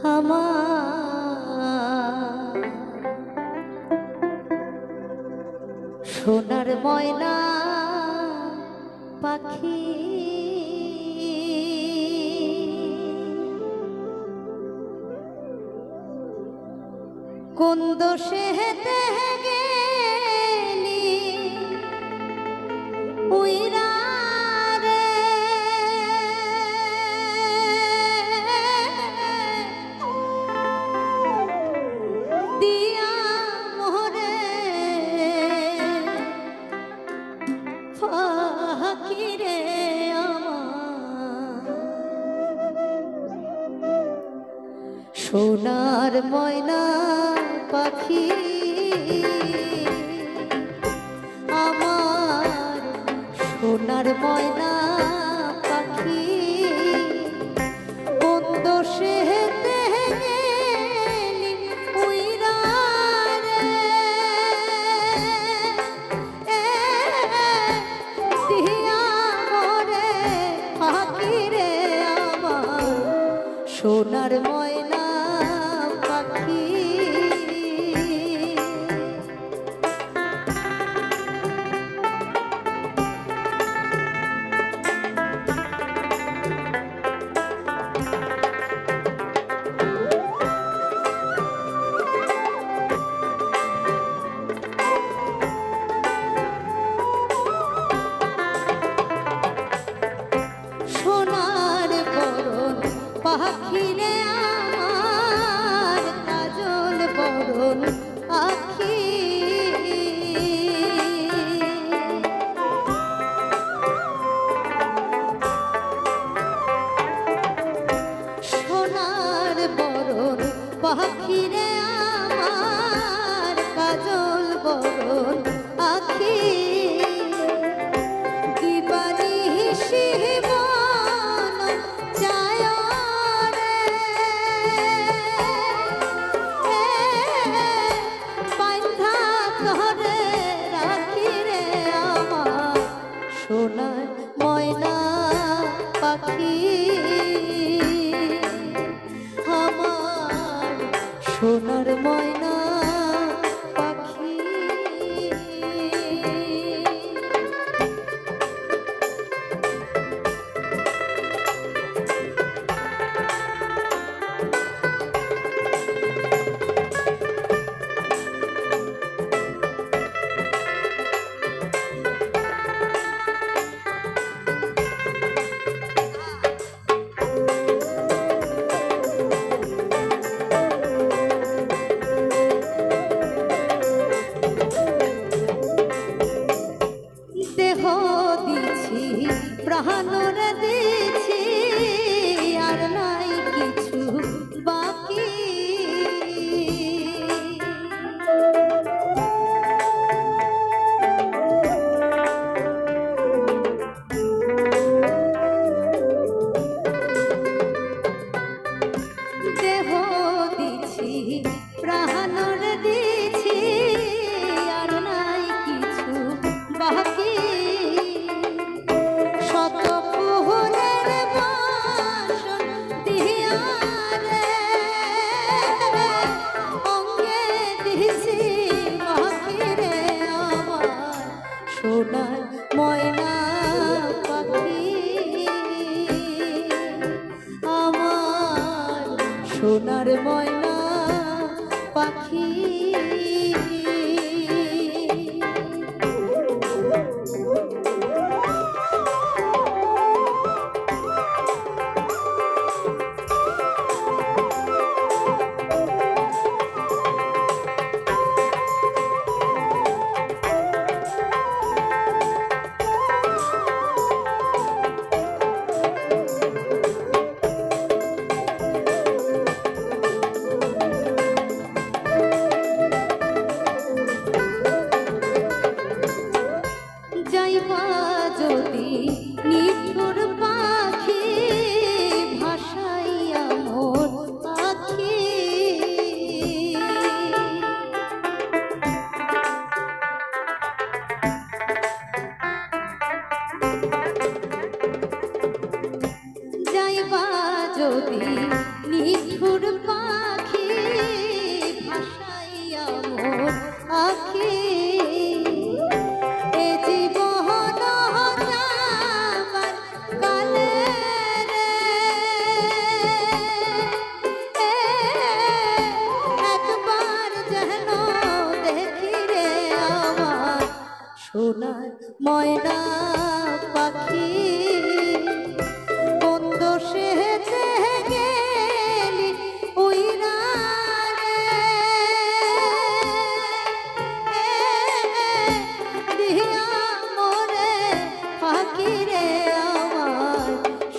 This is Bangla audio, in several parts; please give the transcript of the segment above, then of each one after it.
আমার সোনার ময়না পাখি কোন দোষে হেতে গেলি উইরা রে দিয়া মোরে ফাঁকি রে আমার সোনার ময়না পাখি আমার সোনার ময়না পাখি কোন দোষে হেতে গেলি উইরা রে দিয়া মোরে ফাঁকি রে আমার সোনার ময়না পাখি সোনার বরণ পাখিরে আমার কাজল বরণ আখি সোনার বরণ পাখিরে আমার কাজল বরণ আখি দিবানি শিব সোনার ময়না পাখি আমার সোনার ময়না পাখি দেহ দিছি প্রাণর দিছি আর নাই কিছু বাকি দেহ দিছি প্রাণর দিছি আর নাই কিছু বাকি সোনার ময়না পাখি আমার সোনার ময়না পাখি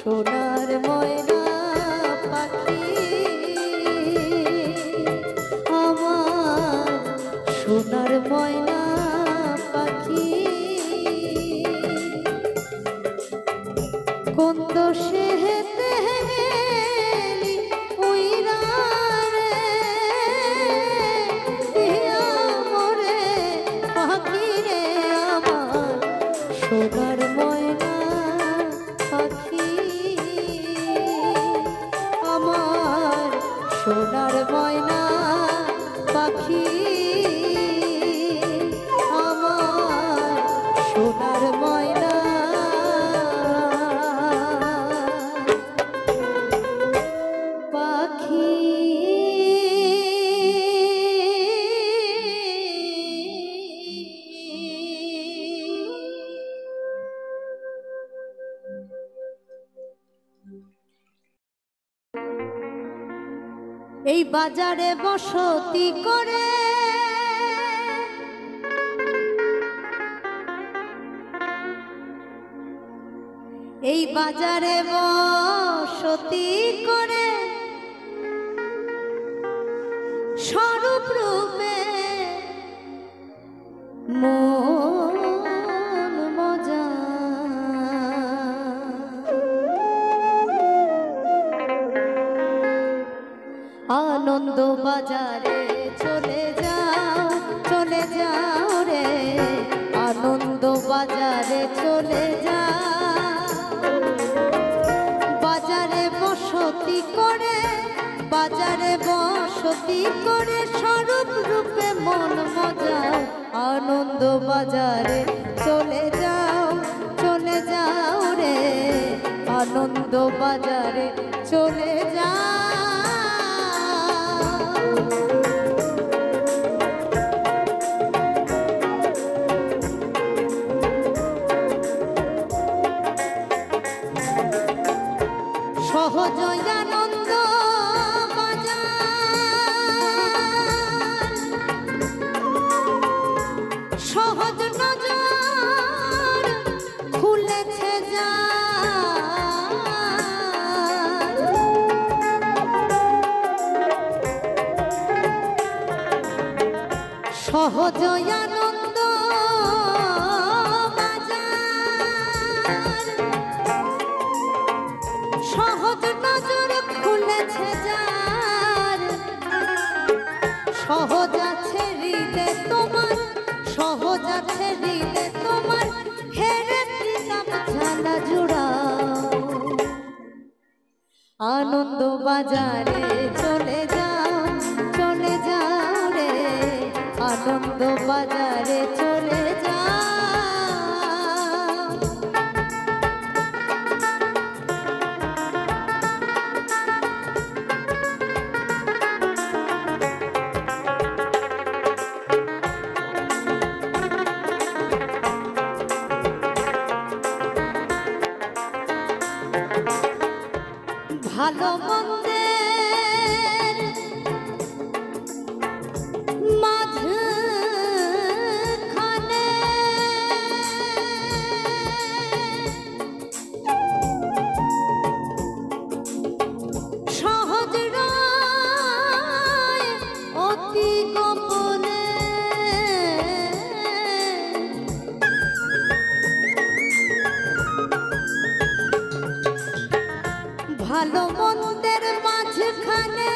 সোনার ময়না পাখি আমার সোনার ময়না পাখি কোন দোষে হেতে গেলি উইরা রে আমরে পাখি রে আমার সোনার ময়না পাখি আমার সোনার ময়না পাখি আমার সোনার ময়না পাখি এই বাজারে বসতি করে এই বাজারে বসতি করে স্বরূপ রূপে মন মজা আনন্দ বাজারে চলে যাও রে আনন্দ বাজারে চলে যাও বাজারে বসতি করে স্বরূপ রূপে মন মজাও আনন্দ বাজারে চলে যাও রে আনন্দ বাজারে চলে যাও সহজ আনন্দ বাজার সহজ নজর খুলেছে যা সহজ আনন্দ সহজ নজর খুলেছে যার সহজ আছে হৃদে তোমার সহজ আছে হৃদে তোমার হেরে দিলাম ঝালা জুড়াও আনন্দ বাজারে চলে যাও রে আনন্দ বাজারে চলে যাও ভালো মন্দের মাঝখানে সহজ রায় অতি গোপনে ভালো মন্দের মাঝখানে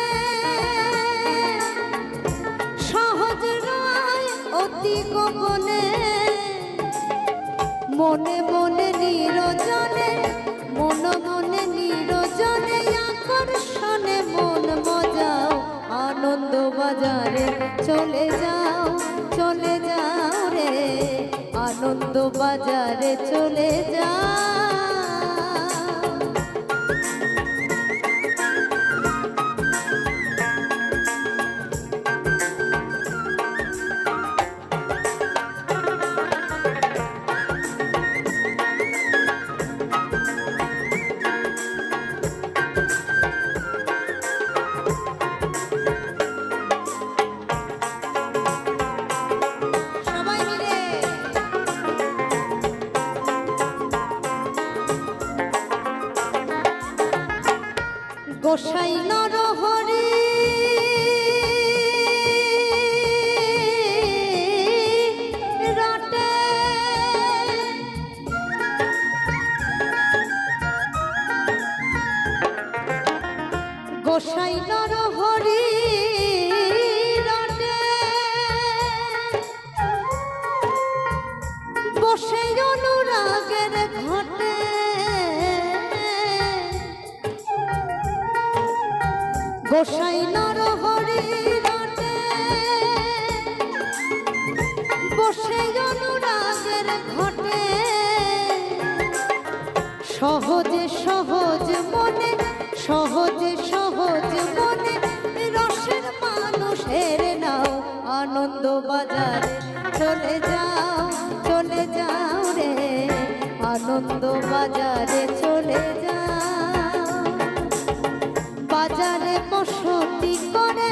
সহজ রায় অতি গোপনে মনে মনে নিরজনে আকর্ষণে মন মজাও আনন্দ বাজারে চলে যাও রে আনন্দ বাজারে চলে যাও গোসাই নরহরি রটে গোসাই নরহরি রটে বসে অনুরাগের ঘটে গোসাই নরহরি রটে বসে অনুরাগের ঘটে সহজে সহজ মনে সহজে সহজ মনে রসের মানুষের নাও আনন্দ বাজারে চলে যাও রে আনন্দ বাজারে চলে যাও বাজারে বসতি করে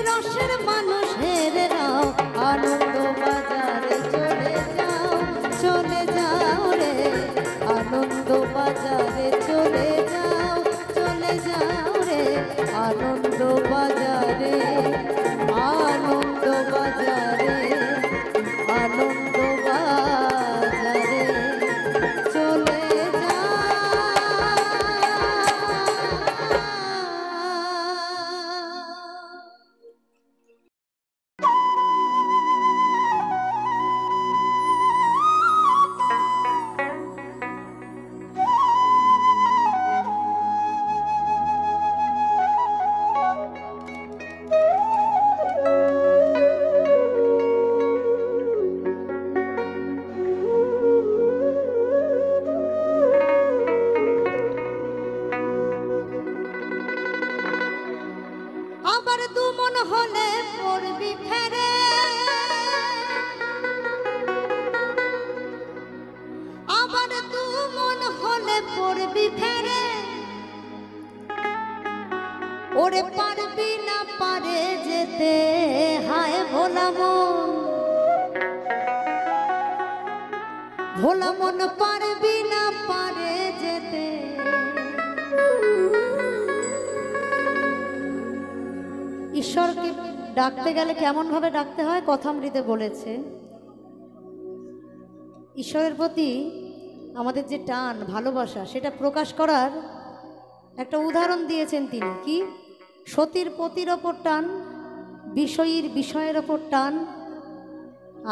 রসের মানুষের নাও আনন্দ বাজারে চলে যাও রে আনন্দ বাজারে চলে যাও রে আনন্দ বাজারে আনন্দ বাজারে আনন্দ বাজারে চলে আবার দু মন হলে পড়বি ফেরে আবার দু মন হলে পড়বি ফেরে ওরে পারবি না পারে যেতে হায় ভোলা মন পারবি না পারে যেতে ঈশ্বরকে ডাকতে গেলে কেমন ভাবে ডাকতে হয় কথামৃতে বলেছে ঈশ্বরের প্রতি আমাদের যে টান ভালোবাসা সেটা প্রকাশ করার একটা উদাহরণ দিয়েছেন তিনি কি সতীর পতির ওপর টান বিষয়ের ওপর টান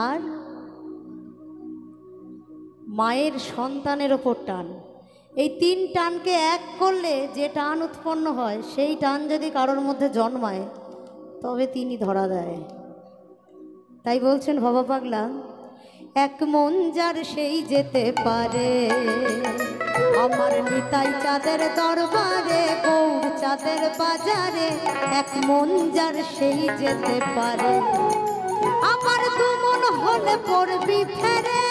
আর মায়ের সন্তানের ওপর টান এই তিন টানকে এক করলে যে টান উৎপন্ন হয় সেই টান যদি কারোর মধ্যে জন্মায় তবে তিনি ধরা দেয় তাই বলছেন ভবা পাগলা এক মন যার সেই যেতে পারে আমার নিতাই চাঁদের দরবারে গৌর চাঁদের বাজারে এক মন যার সেই যেতে পারে আমার দু মন হলে পড়বি ফেরে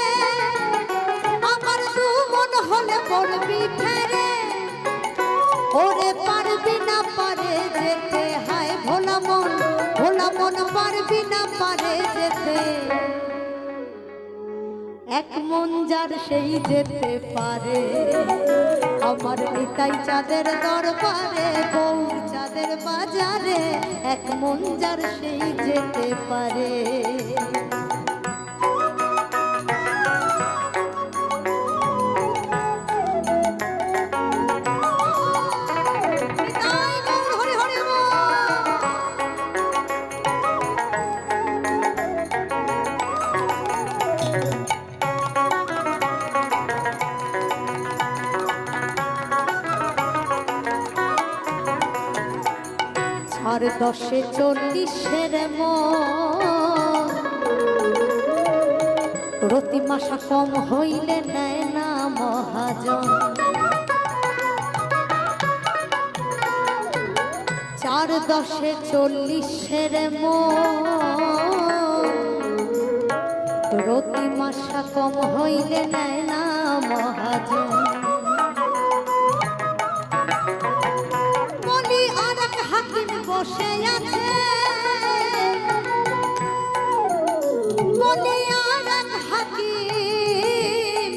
আমার দু মন হলে পড়বি ফেরে ওরে পারবি না পারে যেতে হায় ভোলা মন পারবি না পারে যেতে এক মন যার সেই যেতে পারে আমার নিতাই চাঁদের দরবারে গৌর চাঁদের বাজারে এক মন যার সেই যেতে পারে আর 10-40 রতি মাসা কম হইলে নেয় না মহাজন 4-10-40 রতি মাসা কম হইলে নেয় না মহাজন বলি আর এক হাকিম বসে আছে বলি আর এক হাকিম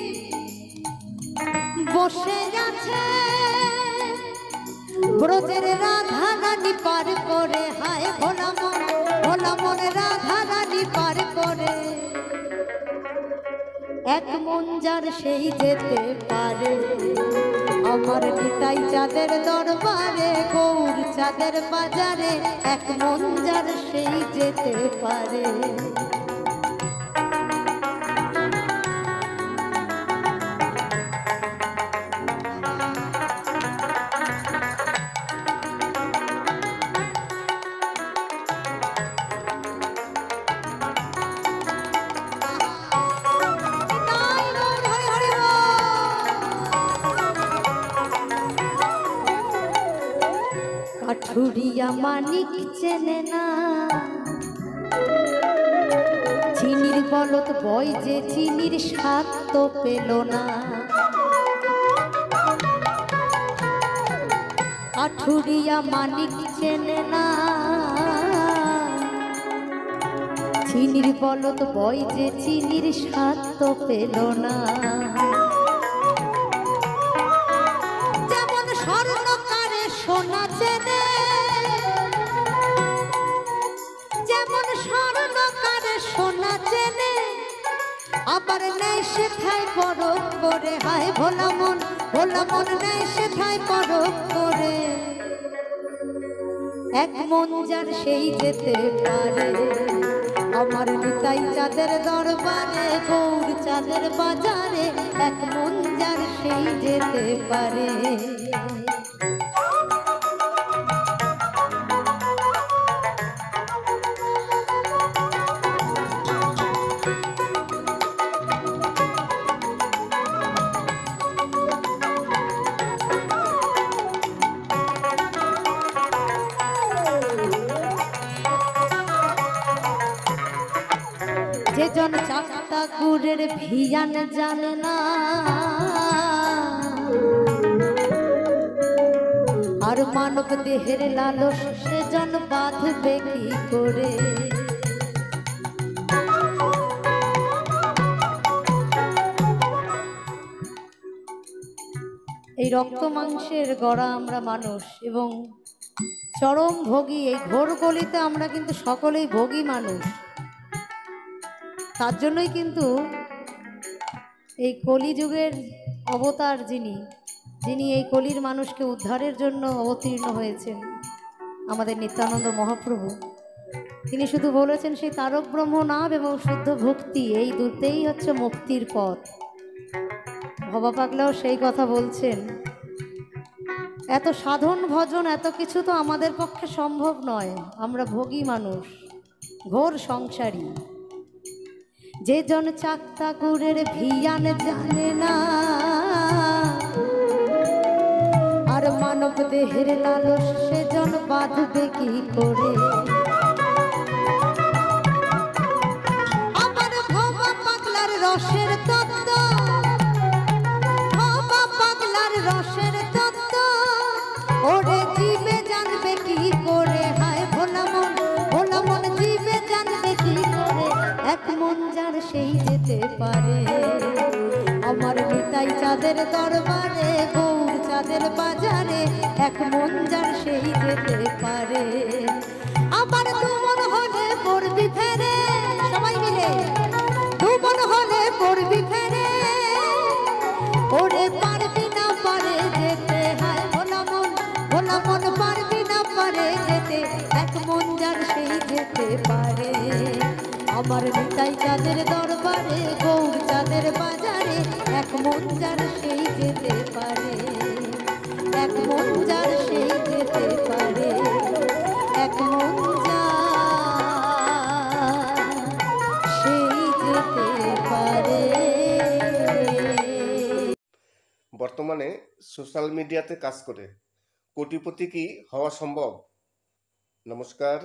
বসে আছে ব্রজের রাধা রানী পার করে, হায় ভোলা মন রাধা রানী পার করে। এক মন যার সেই যেতে পারে, আমার নিতাই চাঁদের দরবারে, গৌর চাঁদের বাজারে। এক মন যার সেই যেতে পারে। কাঠুরিয়া মানিক চেনে না, চিনির বলত বয় যে চিনির স্বাদ তো পেল না। কাঠুরিয়া মানিক চেনে না, চিনির বলত বয় যে চিনির স্বাদ তো পেল না। যেমন স্বর্ণকারে সোনা চেনে, যেমন স্বর্ণকারে সোনা চেনে, আবার নেই সেথায় পরখ করে, হায় ভোলা মন নেই সেথায় পরখ করে। এক মন যার সেই যেতে পারে, আমার নিতাই চাঁদের দরবারে, গৌর চাঁদের বাজারে। এক মন যার সেই যেতে পারে। যে জন চাকতা গুড়ের ভিয়ান জানে না, আর মানব দেহের লালস সে জন বাঁধবে কি করে। এই রক্ত মাংসের গড়া আমরা মানুষ, এবং চরম ভোগী। এই ঘোর গলিতে আমরা কিন্তু সকলেই ভোগী মানুষ। তার জন্যই কিন্তু এই কলিযুগের অবতার যিনি এই কলির মানুষকে উদ্ধারের জন্য অবতীর্ণ হয়েছেন, আমাদের নিত্যানন্দ মহাপ্রভু। তিনি শুধু বলেছেন সেই তারক ব্রহ্ম নাম এবং শুদ্ধ ভক্তি, এই দুটেই হচ্ছে মুক্তির পথ। ভবা পাগলাও সেই কথা বলছেন। এত সাধন ভজন এত কিছু তো আমাদের পক্ষে সম্ভব নয়, আমরা ভোগী মানুষ, ঘোর সংসারী। যে জন চাকতা গুড়ের ভিয়ান জানে না, আর মানব দেহের লালস সে জন বাঁধবে কি করে। আমার ভবা পাগলার রসের তত্ত্ব, ভবা পাগলার রসের তত্ত্ব, ওরে জীবে জানবে কি করে, হায় ভোলা মন জীবে জানবে কি করে। এক মন যার সেই যেতে পারে, আমার নিতাই চাঁদের দরবারে, গৌর চাঁদের বাজারে। এক মন যার সেই যেতে পারে। আমার দুমন হলে পড়বি ফেরে, সবাই মিলে দুমন হলে পড়বি ফেরে, ওরে পারবি না পারে যেতে, হায় ভোলা মন পারবি না পারে যেতে। এক মন যার সেই যেতে পারে, আমার নিতাই চাঁদের দরবারে, গৌর চাঁদের বাজারে। এক মন যার সেই যেতে পারে, এক মন যার সেই যেতে পারে, এক মন যার সেই যেতে পারে। বর্তমানে সোশ্যাল মিডিয়াতে কাজ করে কোটিপতি কি হওয়া সম্ভব? নমস্কার,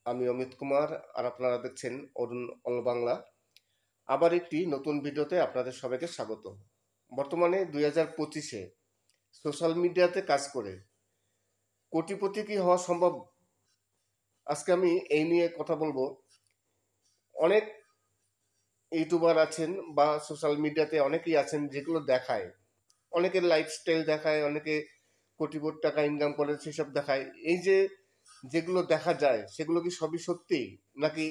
আমি অমিত কুমার, আর আপনারা দেখছেন অরুণ অল বাংলা। আবার একটি নতুন ভিডিওতে আপনাদের সবাইকে স্বাগত। বর্তমানে 2025-এ সোশ্যাল মিডিয়াতে কাজ করে কোটিপতি কি হওয়া সম্ভব? আজকে আমি এই নিয়ে কথা বলবো। অনেক ইউটিউবার আছেন বা সোশ্যাল মিডিয়াতে অনেকেই আছেন যেগুলো দেখায় অনেকের লাইফস্টাইল দেখায়, অনেকে কোটি কোটি টাকা ইনকাম করে সেসব দেখায়। এই যে যেগুলো দেখা যায় সেগুলো কি সবই সত্যি, নাকি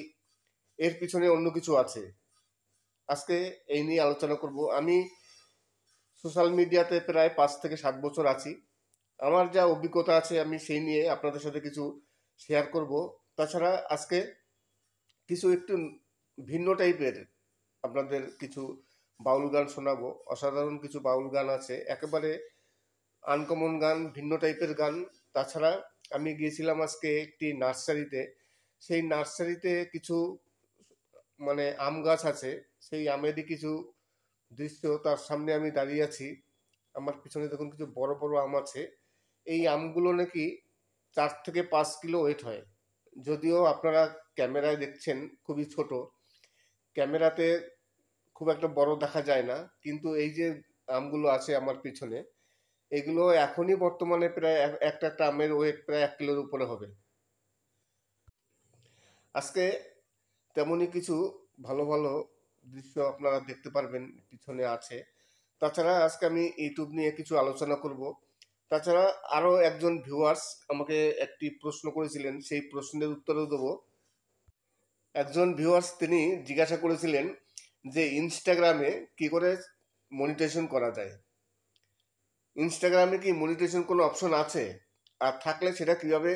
এর পিছনে অন্য কিছু আছে? আজকে এই নিয়ে আলোচনা করব। আমি সোশ্যাল মিডিয়াতে প্রায় 5 থেকে 7 বছর আছি। আমার যা অভিজ্ঞতা আছে আমি সেই নিয়ে আপনাদের সাথে কিছু শেয়ার করব। তাছাড়া আজকে কিছু একটু ভিন্ন টাইপের আপনাদের কিছু বাউল গান শোনাবো। অসাধারণ কিছু বাউল গান আছে, একেবারে আনকমন গান, ভিন্ন টাইপের গান। তাছাড়া আমি গিয়েছিলাম আজকে একটি নার্সারিতে। সেই নার্সারিতে কিছু আম গাছ আছে, সেই আমেরই কিছু দৃশ্য, তার সামনে আমি দাঁড়িয়ে আছি। আমার পিছনে দেখুন কিছু বড় বড় আম আছে। এই আমগুলো নাকি 4 থেকে 5 কিলো ওয়েট হয়। যদিও আপনারা ক্যামেরায় দেখছেন খুবই ছোট, ক্যামেরাতে খুব একটা বড় দেখা যায় না, কিন্তু এই যে আমগুলো আছে আমার পিছনে, এগুলো এখনই বর্তমানে প্রায় একটা একটা আমের ওয়েট প্রায় 1 কিলোর উপরে হবে। আজকে তেমনই কিছু ভালো ভালো দৃশ্য আপনারা দেখতে পারবেন, পিছনে আছে। তাছাড়া আজকে আমি ইউটিউব নিয়ে কিছু আলোচনা করব। তাছাড়া আরও একজন ভিউয়ার্স আমাকে একটি প্রশ্ন করেছিলেন, সেই প্রশ্নের উত্তরও দেবো। একজন ভিউয়ার্স তিনি জিজ্ঞাসা করেছিলেন যে ইনস্টাগ্রামে কি করে মনিটাইজেশন করা যায়। ইনস্টাগ্রামে কি মনিটাইজেশন কোনো অপশন আছে, আর থাকলে সেটা কিভাবে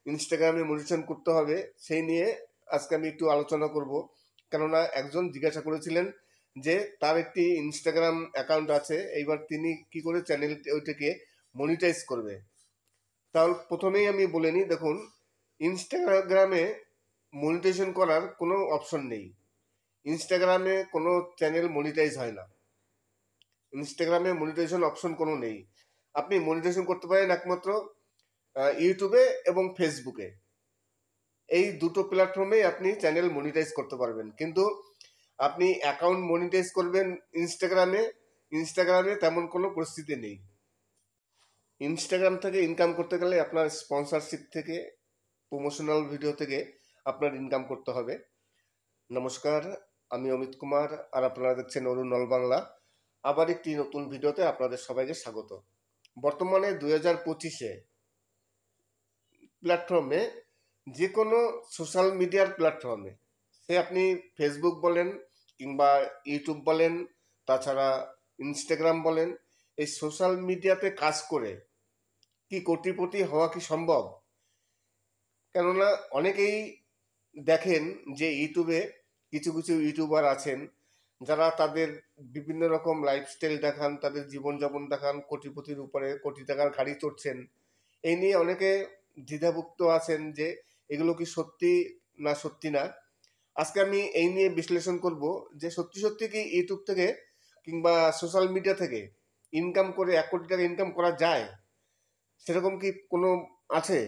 ইনস্টাগ্রামে মনিটাইজেশন করতে হবে সেই নিয়ে আজকে আমি একটু আলোচনা করব। কেননা একজন জিজ্ঞাসা করেছিলেন যে তার একটি ইনস্টাগ্রাম অ্যাকাউন্ট আছে, এইবার তিনি কি করে চ্যানেল ওইটাকে মনিটাইজ করবে। তাহলে প্রথমেই আমি বলে নিই, দেখুন, ইনস্টাগ্রামে মনিটাইজেশন করার কোনো অপশন নেই। ইনস্টাগ্রামে কোনো চ্যানেল মনিটাইজ হয় না। ইনস্টাগ্রামে মনিটাইজেশন অপশন কোনো নেই। আপনি মনিটাইজেশন করতে পারেন একমাত্র ইউটিউবে এবং ফেসবুকে। এই দুটো প্ল্যাটফর্মে আপনি চ্যানেল মনিটাইজ করতে পারবেন, কিন্তু আপনি অ্যাকাউন্ট মনিটাইজ করবেন ইনস্টাগ্রামে তেমন কোনো পরিস্থিতি নেই। ইনস্টাগ্রাম থেকে ইনকাম করতে গেলে আপনার স্পন্সরশিপ থেকে, প্রমোশনাল ভিডিও থেকে আপনার ইনকাম করতে হবে। নমস্কার, আমি অমিত কুমার, আর আপনারা দেখছেন অরুণ অলবাংলা। আবার একটি নতুন ভিডিওতে আপনাদের সবাইকে স্বাগত। বর্তমানে 2025-এ প্ল্যাটফর্মে, যে কোনো সোশ্যাল মিডিয়ার প্ল্যাটফর্মে, সে আপনি ফেসবুক বলেন কিংবা ইউটিউব বলেন, তাছাড়া ইনস্টাগ্রাম বলেন, এই সোশ্যাল মিডিয়াতে কাজ করে কি কোটিপতি হওয়া কি সম্ভব? কেননা অনেকেই দেখেন যে ইউটিউবে কিছু কিছু ইউটিউবার আছেন যারা তাদের বিভিন্ন রকম লাইফস্টাইল দেখান, তাদের জীবনযাপন দেখান, কোটিপতির উপরে কোটি টাকার গাড়ি চড়ছেন। এই নিয়ে অনেকে দ্বিধাভুক্ত আছেন যে এগুলো কি সত্যি না সত্যি না। আজকে আমি এই নিয়ে বিশ্লেষণ করব যে সত্যি সত্যি কি ইউটিউব থেকে কিংবা সোশ্যাল মিডিয়া থেকে ইনকাম করে 1 কোটি টাকা ইনকাম করা যায়, সেরকম কি কোনো আছে?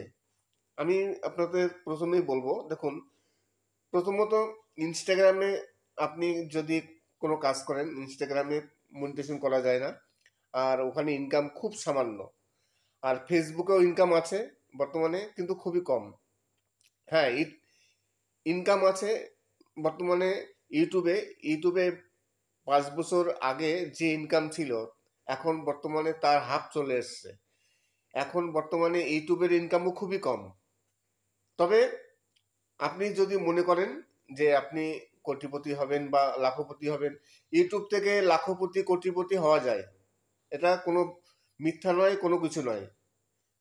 আমি আপনাদের প্রথমেই বলবো, দেখুন, প্রথমত ইনস্টাগ্রামে আপনি যদি কোনো কাজ করেন, ইনস্টাগ্রামে মনিটাইজেশন করা যায় না, আর ওখানে ইনকাম খুব সামান্য। আর ফেসবুকেও ইনকাম আছে বর্তমানে, কিন্তু খুবই কম। হ্যাঁ, ইনকাম আছে বর্তমানে ইউটিউবে 5 বছর আগে যে ইনকাম ছিল, এখন বর্তমানে তার হাফ চলে এসছে। এখন বর্তমানে ইউটিউবের ইনকামও খুবই কম। তবে আপনি যদি মনে করেন যে আপনি কোটিপতি হবেন বা লাখপতি হবেন, ইউটিউব থেকে লাখপতি কোটিপতি হওয়া যায়, এটা কোনো মিথ্যা নয়, কোনো কিছু নয়।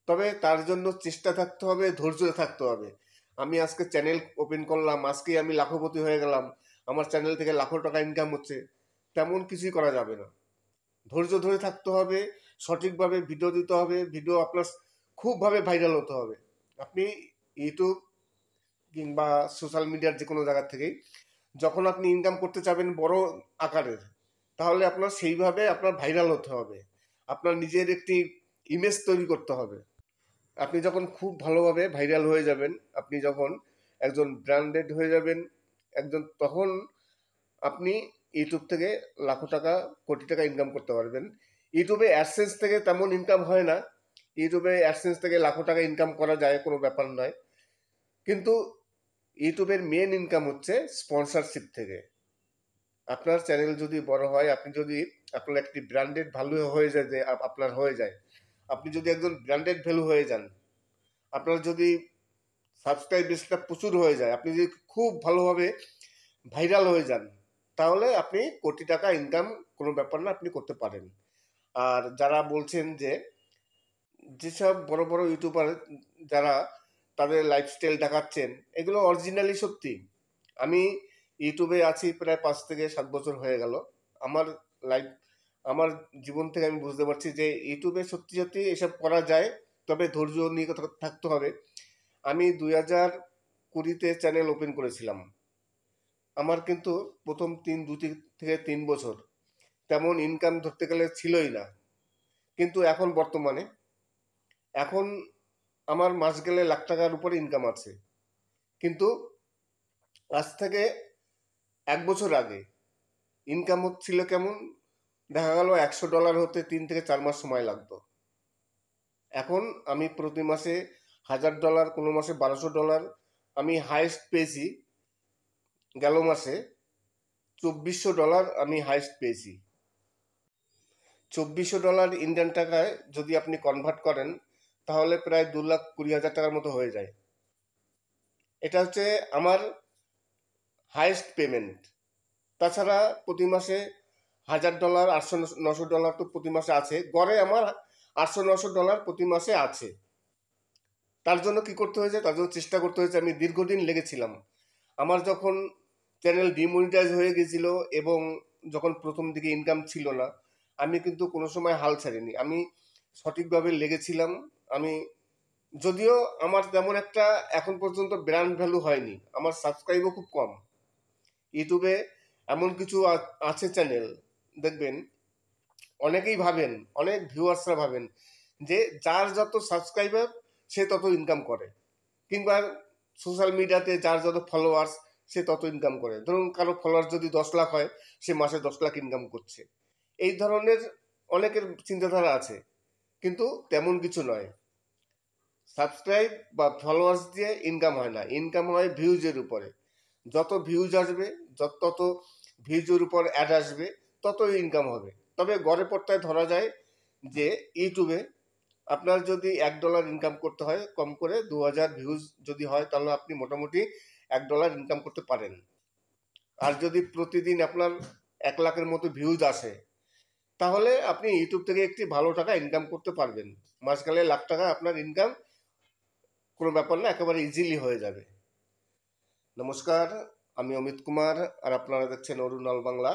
তবে তার জন্য চেষ্টা থাকতে হবে, ধৈর্য থাকতে হবে। আমি আজকে চ্যানেল ওপেন করলাম, আজকেই আমি লাখপতি হয়ে গেলাম, আমার চ্যানেল থেকে লাখো টাকা ইনকাম হচ্ছে, তেমন কিছুই করা যাবে না। ধৈর্য ধরে থাকতে হবে, সঠিকভাবে ভিডিও দিতে হবে, ভিডিও আপনার খুবভাবে ভাইরাল হতে হবে। আপনি ইউটিউব কিংবা সোশ্যাল মিডিয়ার যে কোনো জায়গা থেকেই যখন আপনি ইনকাম করতে চাবেন বড় আকারের, তাহলে আপনার সেইভাবে আপনার ভাইরাল হতে হবে, আপনার নিজের একটি ইমেজ তৈরি করতে হবে। আপনি যখন খুব ভালোভাবে ভাইরাল হয়ে যাবেন, আপনি যখন একজন ব্র্যান্ডেড হয়ে যাবেন, তখন আপনি ইউটিউব থেকে লাখো টাকা কোটি টাকা ইনকাম করতে পারবেন। ইউটিউবে অ্যাডসেন্স থেকে তেমন ইনকাম হয় না। ইউটিউবে অ্যাডসেন্স থেকে লাখো টাকা ইনকাম করা যায়, কোনো ব্যাপার নয়, কিন্তু ইউটিউবের মেন ইনকাম হচ্ছে স্পন্সরশিপ থেকে। আপনার চ্যানেল যদি বড় হয়, আপনি যদি আপনার একটি ব্র্যান্ডেড ভ্যালু হয়ে যায়, যে আপনার হয়ে যায়, আপনি যদি একজন ব্র্যান্ডেড ভ্যালু হয়ে যান, আপনার যদি সাবস্ক্রাইব বেসটা প্রচুর হয়ে যায়, আপনি যদি খুব ভালোভাবে ভাইরাল হয়ে যান, তাহলে আপনি কোটি টাকা ইনকাম কোনো ব্যাপার না, আপনি করতে পারেন। আর যারা বলছেন যে যেসব বড় বড় ইউটিউবার যারা তাদের লাইফস্টাইল দেখাচ্ছেন, এগুলো অরিজিনালি সত্যি। আমি ইউটিউবে আছি প্রায় 5 থেকে 7 বছর হয়ে গেল। আমার লাইফ, আমার জীবন থেকে আমি বুঝতে পারছি যে ইউটিউবে সত্যি সত্যি এসব করা যায়, তবে ধৈর্য নিয়ে থাকতে হবে। আমি 2020-তে চ্যানেল ওপেন করেছিলাম। আমার কিন্তু প্রথম 2 থেকে 3 বছর তেমন ইনকাম ধরতে গেলে ছিলই না। কিন্তু এখন বর্তমানে, এখন আমার মাস গেলে লাখ টাকার উপরে ইনকাম আছে। কিন্তু আজ থেকে 1 বছর আগে ইনকাম হচ্ছিল কেমন, দেখা গেল $100 হতে 3 থেকে 4 মাস সময় লাগতো। এখন আমি প্রতি মাসে $1000, কোনো মাসে $1200। আমি হাইয়েস্ট পেয়েছি গেল মাসে $2400, আমি হাইয়েস্ট পেয়েছি। $2400 ইন্ডিয়ান টাকায় যদি আপনি কনভার্ট করেন, তাহলে প্রায় 2,20,000 টাকার মতো হয়ে যায়। এটা হচ্ছে আমার হাইয়েস্ট পেমেন্ট। তাছাড়া প্রতি মাসে $1000, $800-900 তো প্রতি মাসে আছে, গড়ে আমার $800-900 প্রতি মাসে আছে। তার জন্য কি করতে হয়েছে, তার জন্য চেষ্টা করতে হয়েছে। আমি দীর্ঘদিন লেগেছিলাম। আমার যখন চ্যানেল ডিমনিটাইজ হয়ে গেছিল এবং যখন প্রথম দিকে ইনকাম ছিল না, আমি কিন্তু কোনো সময় হাল ছাড়িনি। আমি সঠিকভাবে লেগেছিলাম। আমি, যদিও আমার তেমন একটা এখন পর্যন্ত ব্র্যান্ড ভ্যালু হয়নি, আমার সাবস্ক্রাইবও খুব কম। ইউটিউবে এমন কিছু আছে চ্যানেল, দেখবেন অনেকেই ভাবেন, অনেক ভিউয়ার্সরা ভাবেন যে যার যত সাবস্ক্রাইবার সে তত ইনকাম করে, কিংবা সোশ্যাল মিডিয়াতে যার যত ফলোয়ার্স সে তত ইনকাম করে। ধরুন কারো ফলোয়ার্স যদি 10 লাখ হয়, সে মাসে 10 লাখ ইনকাম করছে। এই ধরনের অনেকের চিন্তাধারা আছে, কিন্তু তেমন কিছু নয়। সাবস্ক্রাইব বা ফলোয়ার্স দিয়ে ইনকাম হয় না, ইনকাম হয় ভিউজের উপরে। যত ভিউজ আসবে, তত ভিউজের উপর অ্যাড আসবে, ততই ইনকাম হবে। তবে গড়ে পড়তায় ধরা যায় যে ইউটিউবে আপনার যদি $1 ইনকাম করতে হয়, কম করে 2000 ভিউজ যদি হয়, তাহলে আপনি মোটামুটি $1 ইনকাম করতে পারেন। আর যদি প্রতিদিন আপনার 1 লাখের মতো ভিউজ আসে, তাহলে আপনি ইউটিউব থেকে একটি ভালো টাকা ইনকাম করতে পারবেন। মাস গেলে লাখ টাকা আপনার ইনকাম কোনো ব্যাপার না, একেবারে ইজিলি হয়ে যাবে। নমস্কার, আমি অমিত কুমার, আর আপনারা দেখছেন অরুণ অল বাংলা।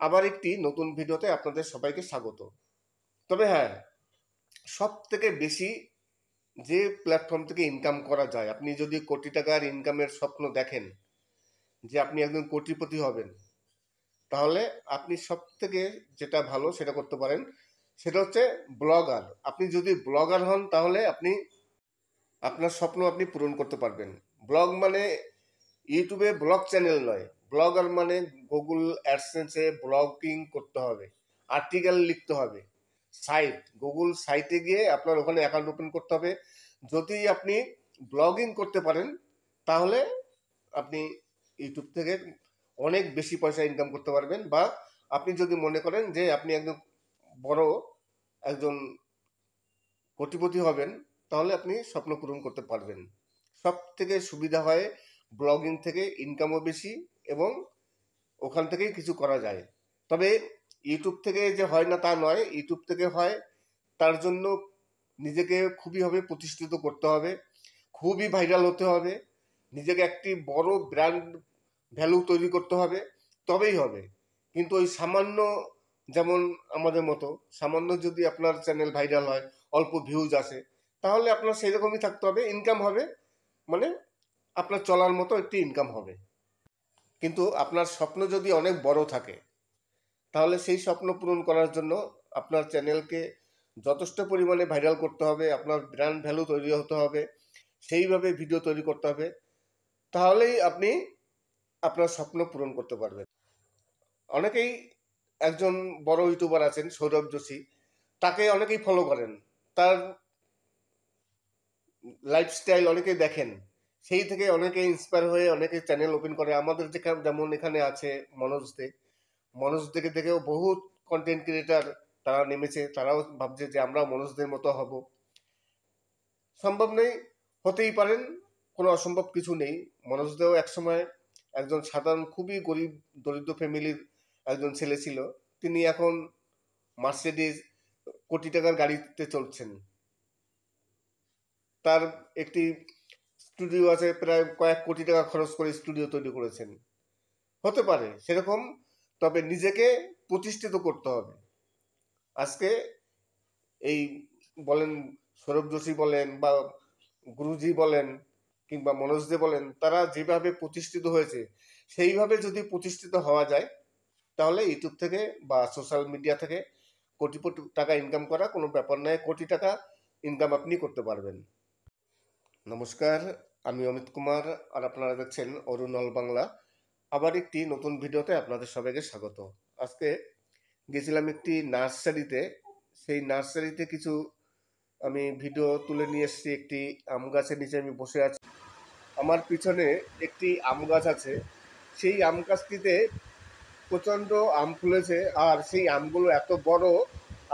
আবার একটি নতুন ভিডিওতে আপনাদের সবাইকে স্বাগত। তবে হ্যাঁ, সব থেকে বেশি যে প্ল্যাটফর্ম থেকে ইনকাম করা যায়, আপনি যদি কোটি টাকার ইনকামের স্বপ্ন দেখেন, যে আপনি একজন কোটিপতি হবেন, তাহলে আপনি সব থেকে যেটা ভালো সেটা করতে পারেন, সেটা হচ্ছে ব্লগার। আপনি যদি ব্লগার হন, তাহলে আপনি আপনার স্বপ্ন আপনি পূরণ করতে পারবেন। ব্লগ মানে ইউটিউবে ব্লগ চ্যানেল নয়, ব্লগার মানে গুগল অ্যাডসেন্সে ব্লগিং করতে হবে, আর্টিকেল লিখতে হবে, সাইট, গুগল সাইটে গিয়ে আপনার ওখানে অ্যাকাউন্ট ওপেন করতে হবে। যদি আপনি ব্লগিং করতে পারেন, তাহলে আপনি ইউটিউব থেকে অনেক বেশি পয়সা ইনকাম করতে পারবেন। বা আপনি যদি মনে করেন যে আপনি একদম বড় একজন কোটিপতি হবেন, তাহলে আপনি স্বপ্ন পূরণ করতে পারবেন। সব থেকে সুবিধা হয় ব্লগিং থেকে, ইনকামও বেশি এবং ওখান থেকেই কিছু করা যায়। তবে ইউটিউব থেকে যে হয় না তা নয়, ইউটিউব থেকে হয়। তার জন্য নিজেকে খুবইভাবে প্রতিষ্ঠিত করতে হবে, খুবই ভাইরাল হতে হবে, নিজেকে একটি বড় ব্র্যান্ড ভ্যালু তৈরি করতে হবে, তবেই হবে। কিন্তু ওই সামান্য, যেমন আমাদের মতো সামান্য যদি আপনার চ্যানেল ভাইরাল হয়, অল্প ভিউজ আসে, তাহলে আপনার সেই রকমই থাকতে হবে, ইনকাম হবে, মানে আপনার চলার মতো একটি ইনকাম হবে। কিন্তু আপনার স্বপ্ন যদি অনেক বড় থাকে, তাহলে সেই স্বপ্ন পূরণ করার জন্য আপনার চ্যানেলকে যথেষ্ট পরিমাণে ভাইরাল করতে হবে, আপনার ব্র্যান্ড ভ্যালু তৈরি হতে হবে, সেইভাবে ভিডিও তৈরি করতে হবে, তাহলেই আপনি আপনার স্বপ্ন পূরণ করতে পারবেন। অনেকেই, একজন বড় ইউটিউবার আছেন সৌরভ যোশী, তাকে অনেকেই ফলো করেন, তার লাইফস্টাইল অনেকেই দেখেন, সেই থেকে অনেকে ইন্সপায়ার হয়ে অনেকে চ্যানেল ওপেন করে। আমাদের যেমন এখানে আছে মনোজ দে, মনোজ দেখে দেখেও বহুত কন্টেন্ট ক্রিয়েটার তারা নেমেছে, তারাও ভাবছে যে আমরাও মনোজদের মতো হব। সম্ভব নেই, হতেই পারেন, কোনো অসম্ভব কিছু নেই। মনোজদেও একসময় একজন সাধারণ খুবই গরিব দরিদ্র ফ্যামিলির একজন ছেলে ছিল, তিনি এখন মার্সিডিজ কোটি টাকার গাড়িতে চলছেন। তার একটি স্টুডিও আছে, প্রায় কয়েক কোটি টাকা খরচ করে স্টুডিও তৈরি করেছেন। হতে পারে সেরকম, তবে নিজেকে প্রতিষ্ঠিত করতে হবে। আজকে এই বলেন সৌরভ যোশী বলেন বা গুরুজি বলেন কিংবা মনোজ দে বলেন, তারা যেভাবে প্রতিষ্ঠিত হয়েছে সেইভাবে যদি প্রতিষ্ঠিত হওয়া যায় তাহলে ইউটিউব থেকে বা সোশ্যাল মিডিয়া থেকে কোটি কোটি টাকা ইনকাম করা কোনো ব্যাপার নয়। কোটি টাকা ইনকাম আপনি করতে পারবেন। নমস্কার, আমি অমিত কুমার, আর আপনারা দেখছেন অরুণ অল বাংলা। আবার একটি নতুন ভিডিওতে আপনাদের সবাইকে স্বাগত। আজকে গেছিলাম একটি নার্সারিতে, সেই নার্সারিতে কিছু আমি ভিডিও তুলে নিয়ে এসেছি। একটি আম গাছের নিচে আমি বসে আছি, আমার পিছনে একটি আম গাছ আছে। সেই আম গাছটিতে প্রচণ্ড আম ফুলেছে, আর সেই আমগুলো এত বড়,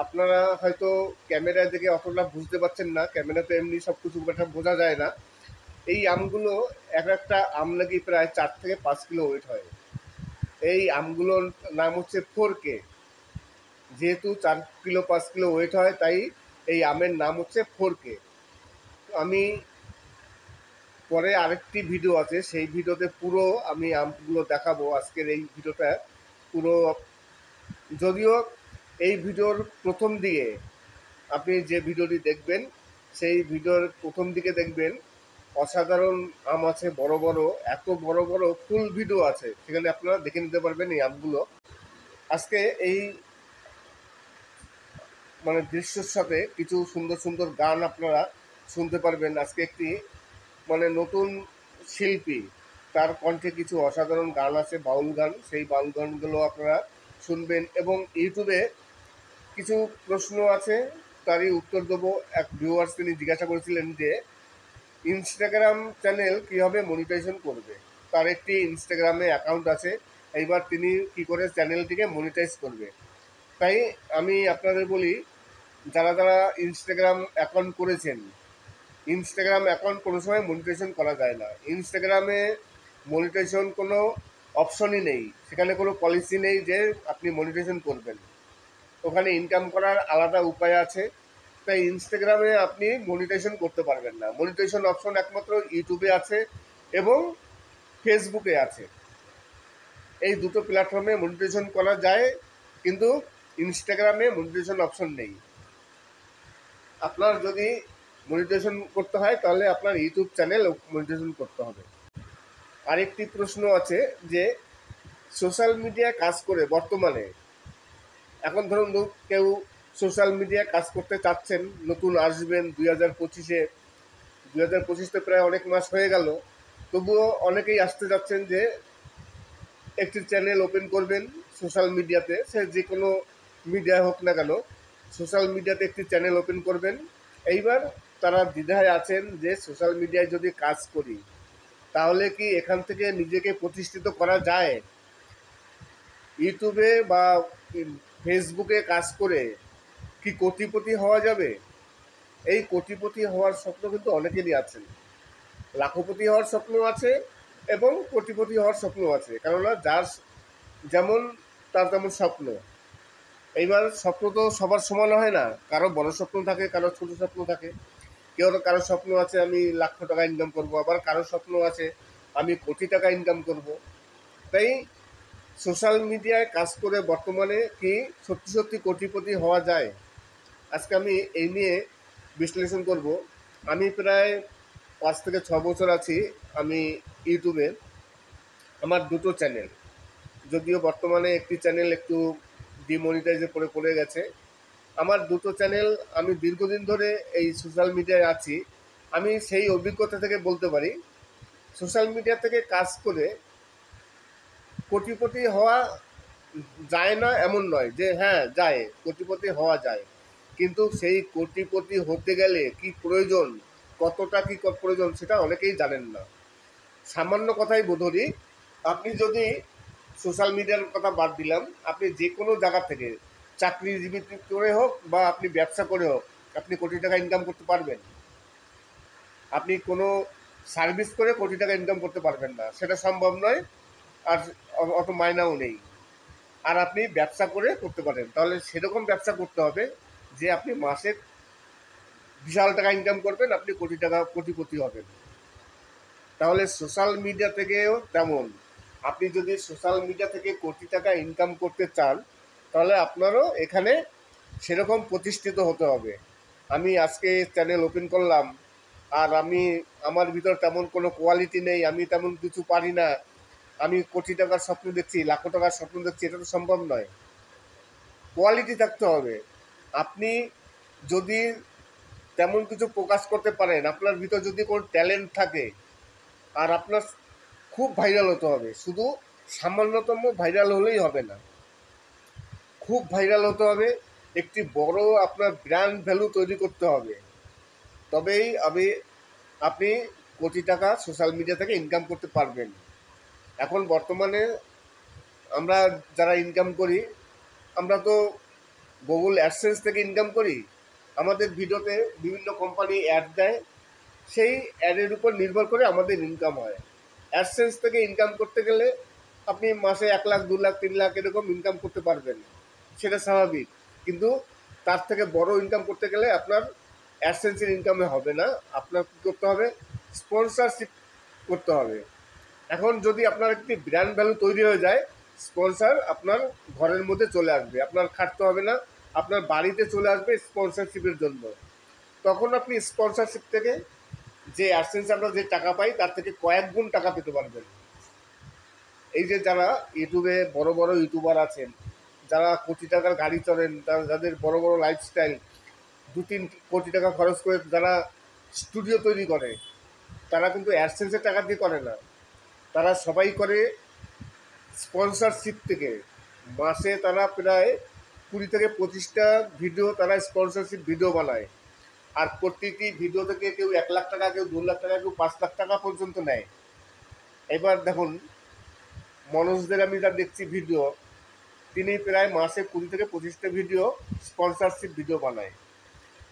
আপনারা হয়তো ক্যামেরায় দেখে অতটা বুঝতে পারছেন না, ক্যামেরাতে এমনি সব কিছু বোঝা যায় না। এই আমগুলো এক একটা আম নাকি প্রায় 4 থেকে 5 কিলো ওয়েট হয়। এই আমগুলোর নাম হচ্ছে 4K। যেহেতু 4 কিলো 5 কিলো ওয়েট হয়, তাই এই আমের নাম হচ্ছে 4K। আমি পরে আরেকটি ভিডিও আছে, সেই ভিডিওতে পুরো আমি আমগুলো দেখাবো। আজকের এই ভিডিওটা পুরো, যদিও এই ভিডিওর প্রথম দিকে আপনি যে ভিডিওটি দেখবেন, সেই ভিডিওর প্রথম দিকে দেখবেন অসাধারণ আম আছে, বড় বড়, এত বড় বড় ফুল ভিডিও আছে, সেখানে আপনারা দেখে নিতে পারবেন এই আমগুলো। আজকে এই দৃশ্যের সাথে কিছু সুন্দর সুন্দর গান আপনারা শুনতে পারবেন। আজকে একটি নতুন শিল্পী, তার কণ্ঠে কিছু অসাধারণ গান আছে, বাউল গান। সেই বাউল গানগুলো আপনারা শুনবেন এবং ইউটিউবে কিছু প্রশ্ন আছে, তারই উত্তর দেবো। এক ভিউয়ার্স তিনি জিজ্ঞাসা করেছিলেন যে ইনস্টাগ্রাম চ্যানেল কীভাবে মনিটাইজেশন করবে। তার একটি ইনস্টাগ্রামে অ্যাকাউন্ট আছে, এইবার তিনি কি করে চ্যানেলটিকে মনিটাইজ করবে। তাই আমি আপনাদের বলি, যারা যারা ইনস্টাগ্রাম অ্যাকাউন্ট করেছেন, ইনস্টাগ্রাম অ্যাকাউন্ট কোনো সময় মনিটাইজেশন করা যায় না। ইনস্টাগ্রামে মনিটাইজেশন কোনো অপশনই নেই, সেখানে কোনো পলিসি নেই যে আপনি মনিটাইজেশন করবেন। ওখানে ইনকাম করার আলাদা উপায় আছে, তাই ইনস্টাগ্রামে আপনি মনিটাইজেশন করতে পারবেন না। মনিটাইজেশন অপশন একমাত্র ইউটিউবে আছে এবং ফেসবুকে আছে। এই দুটো প্ল্যাটফর্মে মনিটাইজেশন করা যায়, কিন্তু ইনস্টাগ্রামে মনিটাইজেশন অপশন নেই। আপনার যদি মনিটাইজেশন করতে হয় তাহলে আপনার ইউটিউব চ্যানেল মনিটাইজেশন করতে হবে। আরেকটি প্রশ্ন আছে যে সোশ্যাল মিডিয়ায় কাজ করে বর্তমানে, এখন ধরুন কেউ সোশ্যাল মিডিয়ায় কাজ করতে চাচ্ছেন, নতুন আসবেন 2025-এ, 2025 প্রায় অনেক মাস হয়ে গেল, তবুও অনেকেই আসতে যাচ্ছেন যে একটি চ্যানেল ওপেন করবেন সোশ্যাল মিডিয়াতে, সে যে কোনো মিডিয়া হোক না কেন, সোশ্যাল মিডিয়াতে একটি চ্যানেল ওপেন করবেন। এইবার তারা দ্বিধায় আছেন যে সোশ্যাল মিডিয়ায় যদি কাজ করি তাহলে কি এখান থেকে নিজেকে প্রতিষ্ঠিত করা যায়, ইউটিউবে বা ফেসবুকে কাজ করে কি কোটিপতি হওয়া যাবে। এই কোটিপতি হওয়ার স্বপ্ন কিন্তু অনেকেরই আছেন, লাখপতি হওয়ার স্বপ্ন আছে এবং কোটিপতি হওয়ার স্বপ্ন আছে, কেননা যার যেমন তার তেমন স্বপ্ন। এইবার স্বপ্ন তো সবার সমান হয় না, কারো বড় স্বপ্ন থাকে, কারো ছোট স্বপ্ন থাকে। কারো স্বপ্ন আছে আমি লাখ টাকা ইনকাম করব, আবার কারো স্বপ্ন আছে আমি কোটি টাকা ইনকাম করব। তাই সোশ্যাল মিডিয়ায় কাজ করে বর্তমানে কি সত্যি সত্যি কোটিপতি হওয়া যায়, আজকে আমি এই নিয়ে বিশ্লেষণ করব। আমি প্রায় 5 থেকে 6 বছর আছি আমি ইউটিউবে। আমার দুটো চ্যানেল, যদিও বর্তমানে একটি চ্যানেল একটু ডিমনিটাইজে পড়ে গেছে। আমার দুটো চ্যানেল, আমি দীর্ঘদিন ধরে এই সোশ্যাল মিডিয়ায় আছি। আমি সেই অভিজ্ঞতা থেকে বলতে পারি, সোশ্যাল মিডিয়া থেকে কাজ করে কোটিপতি হওয়া যায় না এমন নয়, যে হ্যাঁ যায়, কোটিপতি হওয়া যায়, কিন্তু সেই কোটিপতি হতে গেলে কি প্রয়োজন, কতটা কি প্রয়োজন, সেটা অনেকেই জানেন না। সামান্য কথাই ধরি, আপনি যদি সোশ্যাল মিডিয়ার কথা বাদ দিলাম, আপনি যে কোনো জায়গা থেকে চাকরিজীবী করে হোক বা আপনি ব্যবসা করে হোক, আপনি কোটি টাকা ইনকাম করতে পারবেন? আপনি কোনো সার্ভিস করে কোটি টাকা ইনকাম করতে পারবেন না, সেটা সম্ভব নয়। আর অত মাইনাও নেই। আর আপনি ব্যবসা করে করতে পারেন, তাহলে সেরকম ব্যবসা করতে হবে যে আপনি মাসে বিশাল টাকা ইনকাম করবেন, আপনি কোটি টাকা কোটিপতি হবেন। তাহলে সোশ্যাল মিডিয়া থেকেও তেমন, আপনি যদি সোশ্যাল মিডিয়া থেকে কোটি টাকা ইনকাম করতে চান, তাহলে আপনারও এখানে সেরকম প্রতিষ্ঠিত হতে হবে। আমি আজকে চ্যানেল ওপেন করলাম, আর আমার ভিতর তেমন কোনো কোয়ালিটি নেই, আমি তেমন কিছু পারি না, আমি কোটি টাকার স্বপ্ন দেখছি, লাখো টাকার স্বপ্ন দেখছি, এটা তো সম্ভব নয়। কোয়ালিটি থাকতে হবে। আপনি যদি তেমন কিছু প্রকাশ করতে পারেন, আপনার ভিতর যদি কোনো ট্যালেন্ট থাকে, আর আপনার খুব ভাইরাল হতে হবে, শুধু সামান্যতম ভাইরাল হলেই হবে না, খুব ভাইরাল হতে হবে, একটি বড় আপনার ব্র্যান্ড ভ্যালু তৈরি করতে হবে, তবেই আপনি কোটি টাকা সোশ্যাল মিডিয়া থেকে ইনকাম করতে পারবেন। এখন বর্তমানে আমরা যারা ইনকাম করি, আমরা তো গুগল অ্যাডসেন্স থেকে ইনকাম করি। আমাদের ভিডিওতে বিভিন্ন কোম্পানি অ্যাড দেয়, সেই অ্যাডের উপর নির্ভর করে আমাদের ইনকাম হয়। অ্যাডসেন্স থেকে ইনকাম করতে গেলে আপনি মাসে 1 লাখ, 2 লাখ, 3 লাখ এরকম ইনকাম করতে পারবেন, সেটা স্বাভাবিক। কিন্তু তার থেকে বড় ইনকাম করতে গেলে আপনার অ্যাডসেন্সের ইনকামে হবে না, আপনার কী করতে হবে? স্পন্সরশিপ করতে হবে। এখন যদি আপনার একটি ব্র্যান্ড ভ্যালু তৈরি হয়ে যায়, স্পন্সর আপনার ঘরের মধ্যে চলে আসবে, আপনার খাটতে হবে না, আপনার বাড়িতে চলে আসবে স্পন্সরশিপের জন্য। তখন আপনি স্পন্সরশিপ থেকে যে অ্যাডসেন্স আমরা যে টাকা পাই, তার থেকে কয়েক গুণ টাকা পেতে পারবেন। এই যে যারা ইউটিউবে বড় বড় ইউটিউবার আছেন, যারা কোটি টাকার গাড়ি চড়েন, যাদের বড় বড় লাইফস্টাইল, 2-3 কোটি টাকা খরচ করে যারা স্টুডিও তৈরি করে, তারা কিন্তু অ্যাডসেন্সের টাকা দিয়ে করে না, তারা সবাই করে স্পন্সরশিপ থেকে। মাসে তারা প্রায় 20 থেকে 25টা ভিডিও তারা স্পন্সরশিপ ভিডিও বানায়, আর প্রতিটি ভিডিও থেকে কেউ 1 লাখ টাকা, কেউ 2 লাখ টাকা, কেউ 5 লাখ টাকা পর্যন্ত নেয়। এবার দেখুন, মনোজদের আমি যা দেখছি ভিডিও, তিনি প্রায় মাসে 20 থেকে 25টা ভিডিও স্পন্সরশিপ ভিডিও বানায়,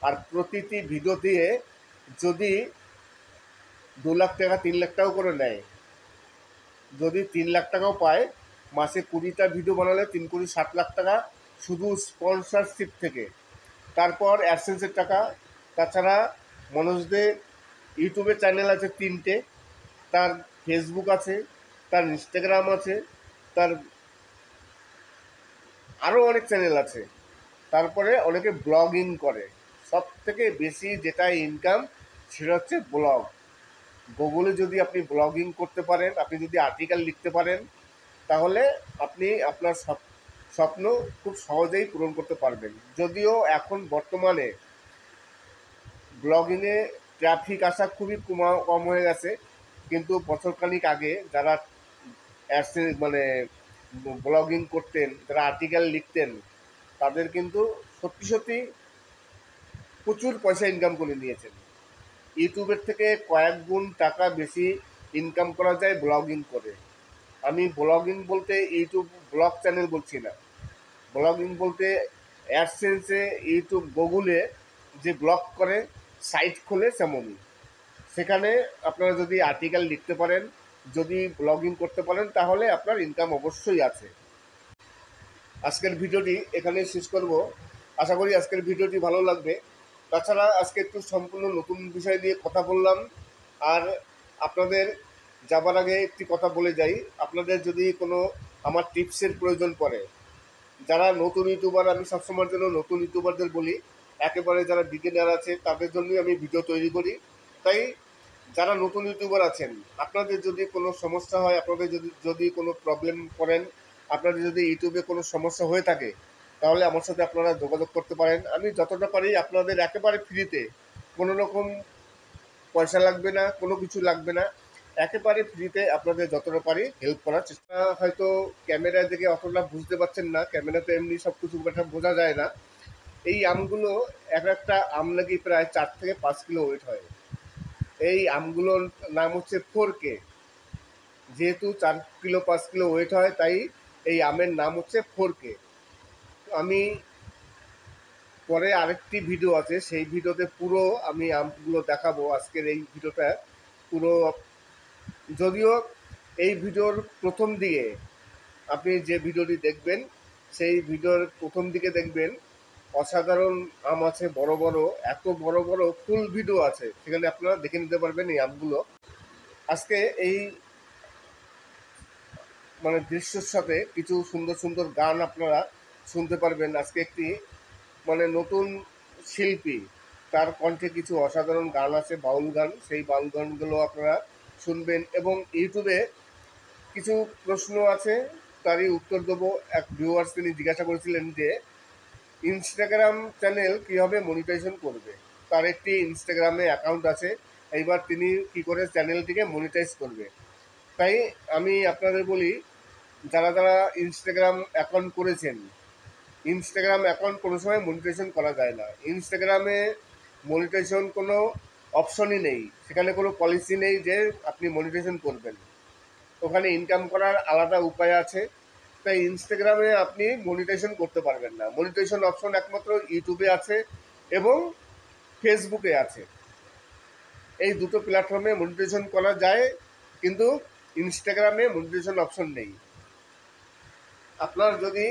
আর প্রতিটি ভিডিও দিয়ে যদি 2 লাখ টাকা, 3 লাখ টাকাও করে নেয়, যদি 3 লাখ টাকাও পায়, মাসে 20টা ভিডিও বানালে 3 কোটি 60 লাখ টাকা শুধু স্পন্সরশিপ থেকে। তারপর অ্যাডসেন্সের টাকা, তাছাড়া মনোজদের ইউটিউবে চ্যানেল আছে 3টে, তার ফেসবুক আছে, তার ইনস্টাগ্রাম আছে, তার আরও অনেক চ্যানেল আছে। তারপরে অনেকে ব্লগিং করে। সব থেকে বেশি যেটা ইনকাম, সেটা হচ্ছে ব্লগ। গুগলে যদি আপনি ব্লগিং করতে পারেন, আপনি যদি আর্টিকেল লিখতে পারেন, তাহলে আপনি আপনার স্বপ্ন খুব সহজেই পূরণ করতে পারবেন। যদিও এখন বর্তমানে ব্লগিংয়ে ট্রাফিক আসা খুবই কম হয়ে গেছে, কিন্তু বছরখানিক আগে যারা মানে ব্লগিং করতেন, যারা আর্টিকেল লিখতেন, তাদের কিন্তু সত্যি সত্যি প্রচুর পয়সা ইনকাম করে নিয়েছেন। ইউটিউবের থেকে কয়েক গুণ টাকা বেশি ইনকাম করা যায় ব্লগিং করে। আমি ব্লগিং বলতে ইউটিউব ব্লগ চ্যানেল বলছি না, ব্লগিং বলতে অ্যাডসেন্সে ইউটিউব গুগলে যে ব্লগ করে সাইট খোলে, তেমনই। সেখানে আপনারা যদি আর্টিকেল লিখতে পারেন, যদি ব্লগিং করতে পারেন, তাহলে আপনার ইনকাম অবশ্যই আছে। আজকের ভিডিওটি এখানে শেষ করব। আশা করি আজকের ভিডিওটি ভালো লাগবে। তাছাড়া আজকে একটু সম্পূর্ণ নতুন বিষয় নিয়ে কথা বললাম। আর আপনাদের যাবার আগে একটি কথা বলে যাই, আপনাদের যদি কোনো আমার টিপসের প্রয়োজন পড়ে, যারা নতুন ইউটিউবার, আমি সবসময়ের জন্য নতুন ইউটিউবারদের বলি, একেবারে যারা বিগিনার আছে তাদের জন্যই আমি ভিডিও তৈরি করি। তাই যারা নতুন ইউটিউবার আছেন, আপনাদের যদি কোনো সমস্যা হয়, আপনাদের যদি কোনো প্রবলেম করেন, আপনাদের যদি ইউটিউবে কোনো সমস্যা হয়ে থাকে, তাহলে আমার সাথে আপনারা যোগাযোগ করতে পারেন। আমি যতটা পারি আপনাদের একেবারে ফ্রিতে, কোনো রকম পয়সা লাগবে না, কোনো কিছু লাগবে না, একেবারে ফ্রিতে আপনাদের যতটা পারি হেল্প করার চেষ্টা। হয়তো ক্যামেরায় দেখে অতটা বুঝতে পারছেন না, ক্যামেরাতে এমনি সব কিছু বোঝা যায় না। এই আমগুলো, একটা আম নাকি প্রায় 4 থেকে 5 কিলো ওয়েট হয়। এই আমগুলোর নাম হচ্ছে 4K। যেহেতু 4 কিলো 5 কিলো ওয়েট হয়, তাই এই আমের নাম হচ্ছে 4K। আমি পরে আরেকটি ভিডিও আছে, সেই ভিডিওতে পুরো আমি আমগুলো দেখাবো। আজকের এই ভিডিওটা পুরো, যদিও এই ভিডিওর প্রথম দিকে আপনি যে ভিডিওটি দেখবেন, সেই ভিডিওর প্রথম দিকে দেখবেন অসাধারণ আম আছে, বড় বড়, এত বড় বড় ফুল ভিডিও আছে, সেখানে আপনারা দেখে নিতে পারবেন এই আমগুলো। আজকে এই মানে দৃশ্যের সাথে কিছু সুন্দর সুন্দর গান আপনারা শুনতে পারবেন। আজকে একটি মানে নতুন শিল্পী, তার কণ্ঠে কিছু অসাধারণ গান আছে, বাউল গান, সেই বাউল গানগুলো আপনারা শুনবেন। এবং ইউটিউবে কিছু প্রশ্ন আছে, তারই উত্তর দেবো। এক ভিউয়ার্স তিনি জিজ্ঞাসা করেছিলেন যে ইনস্টাগ্রাম চ্যানেল কীভাবে মনিটাইজেশন করবে। তার একটি ইনস্টাগ্রামে অ্যাকাউন্ট আছে, এইবার তিনি কি করে চ্যানেলটিকে মনিটাইজ করবে। তাই আমি আপনাদের বলি, যারা যারা ইনস্টাগ্রাম অ্যাকাউন্ট করেছেন, ইনস্টাগ্রাম অ্যাকাউন্ট কোনো সময় মনিটাইজেশন করা যায় না। ইনস্টাগ্রামে মনিটাইজেশন কোনো অপশনই নেই, সেখানে কোনো পলিসি নেই যে আপনি মনিটাইজেশন করবেন। ওখানে ইনকাম করার আলাদা উপায় আছে, তাই ইনস্টাগ্রামে আপনি মনিটাইজেশন করতে পারবেন না। মনিটাইজেশন অপশন একমাত্র ইউটিউবে আছে এবং ফেসবুকে আছে। এই দুটো প্ল্যাটফর্মে মনিটাইজেশন করা যায়, কিন্তু ইনস্টাগ্রামে মনিটাইজেশন অপশন নেই। আপনার যদি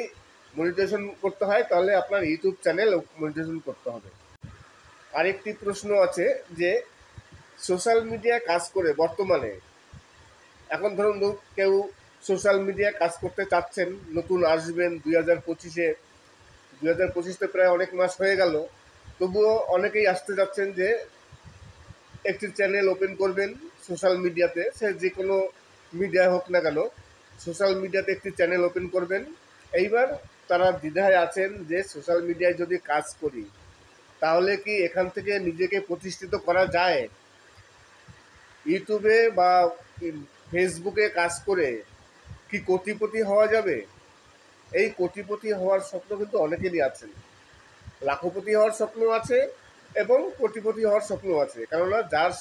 মনিটাইজেশন করতে হয় তাহলে আপনার ইউটিউব চ্যানেল মনিটাইজেশন করতে হবে। আরেকটি প্রশ্ন আছে যে সোশ্যাল মিডিয়ায় কাজ করে বর্তমানে, এখন ধরুন কেউ সোশ্যাল মিডিয়ায় কাজ করতে চাচ্ছেন, নতুন আসবেন 2025-এ, 2025 প্রায় অনেক মাস হয়ে গেল, তবুও অনেকেই আসতে যাচ্ছেন যে একটি চ্যানেল ওপেন করবেন সোশ্যাল মিডিয়াতে, সে যে কোনো মিডিয়া হোক না কেন, সোশ্যাল মিডিয়াতে একটি চ্যানেল ওপেন করবেন। এইবার তারা দ্বিধায় আছেন যে সোশ্যাল মিডিয়ায় যদি কাজ করি তাহলে কি এখান থেকে নিজেকে প্রতিষ্ঠিত করা যায়, ইউটিউবে বা ফেসবুকে কাজ করে কি কোটিপতি হওয়া যাবে। এই কোটিপতি হওয়ার স্বপ্ন কিন্তু অনেকেরই আছেন, লাখপতি হওয়ার স্বপ্ন আছে এবং কোটিপতি হওয়ার স্বপ্ন আছে, কেননা যার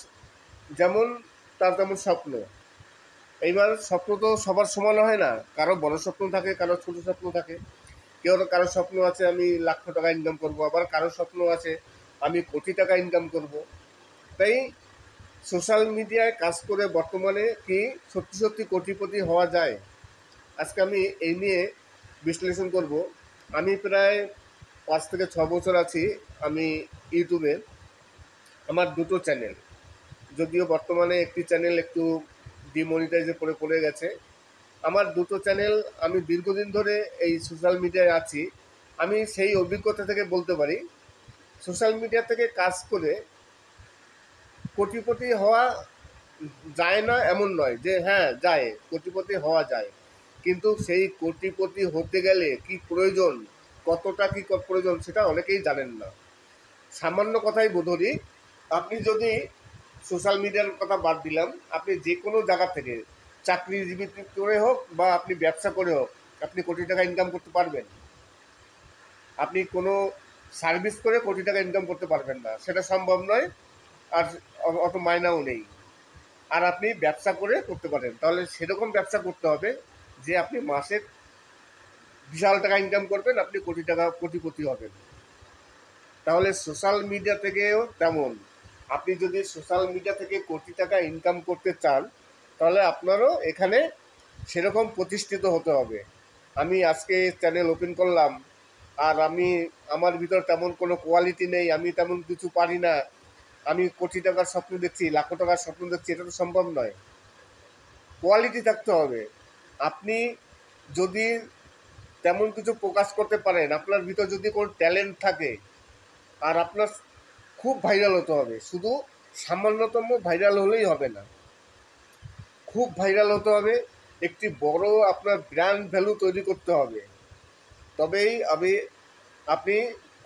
যেমন তার তেমন স্বপ্ন। এইবার স্বপ্ন তো সবার সমান হয় না, কারো বড় স্বপ্ন থাকে, কারো ছোট স্বপ্ন থাকে। কারো স্বপ্ন আছে আমি লাখ টাকা ইনকাম করব, আবার কারো স্বপ্ন আছে আমি কোটি টাকা ইনকাম করব। তাই সোশ্যাল মিডিয়ায় কাজ করে বর্তমানে কি সত্যি সত্যি কোটিপতি হওয়া যায়, আজকে আমি এই নিয়ে বিশ্লেষণ করব। আমি প্রায় 5 থেকে 6 বছর আছি আমি ইউটিউবে। আমার দুটো চ্যানেল, যদিও বর্তমানে একটি চ্যানেল একটু ডিমনিটাইজে পড়ে গেছে। আমার দুটো চ্যানেল, আমি দীর্ঘদিন ধরে এই সোশ্যাল মিডিয়ায় আছি। আমি সেই অভিজ্ঞতা থেকে বলতে পারি, সোশ্যাল মিডিয়া থেকে কাজ করে কোটিপতি হওয়া যায় না এমন নয়, যে হ্যাঁ যায়, কোটিপতি হওয়া যায়, কিন্তু সেই কোটিপতি হতে গেলে কি প্রয়োজন, কতটা কি প্রয়োজন, সেটা অনেকেই জানেন না। সামান্য কথাই ধরি, আপনি যদি সোশ্যাল মিডিয়ার কথা বাদ দিলাম, আপনি যে কোনো জায়গা থেকে চাকরিজীবী করে হোক বা আপনি ব্যবসা করে হোক, আপনি কোটি টাকা ইনকাম করতে পারবেন। আপনি কোনো সার্ভিস করে কোটি টাকা ইনকাম করতে পারবেন না, সেটা সম্ভব নয়, আর অত মাইনাও নেই। আর আপনি ব্যবসা করে করতে পারেন, তাহলে সেরকম ব্যবসা করতে হবে যে আপনি মাসে বিশাল টাকা ইনকাম করবেন, আপনি কোটিপতি হবেন। তাহলে সোশ্যাল মিডিয়া থেকেও তেমন, আপনি যদি সোশ্যাল মিডিয়া থেকে কোটি টাকা ইনকাম করতে চান তাহলে আপনারও এখানে সেরকম প্রতিষ্ঠিত হতে হবে। আমি আজকে চ্যানেল ওপেন করলাম, আর আমার ভিতর তেমন কোনো কোয়ালিটি নেই, আমি তেমন কিছু পারি না, আমি কোটি টাকার স্বপ্ন দেখছি, লাখ টাকার স্বপ্ন দেখছি, এটা তো সম্ভব নয়। কোয়ালিটি থাকতে হবে। আপনি যদি তেমন কিছু প্রকাশ করতে পারেন, আপনার ভিতর যদি কোনো ট্যালেন্ট থাকে, আর আপনার খুব ভাইরাল হতে হবে, শুধু সামান্যতম ভাইরাল হলেই হবে না, খুব ভাইরাল হতে হবে, একটি বড় আপনার ব্র্যান্ড ভ্যালু তৈরি করতে হবে, তবেই আপনি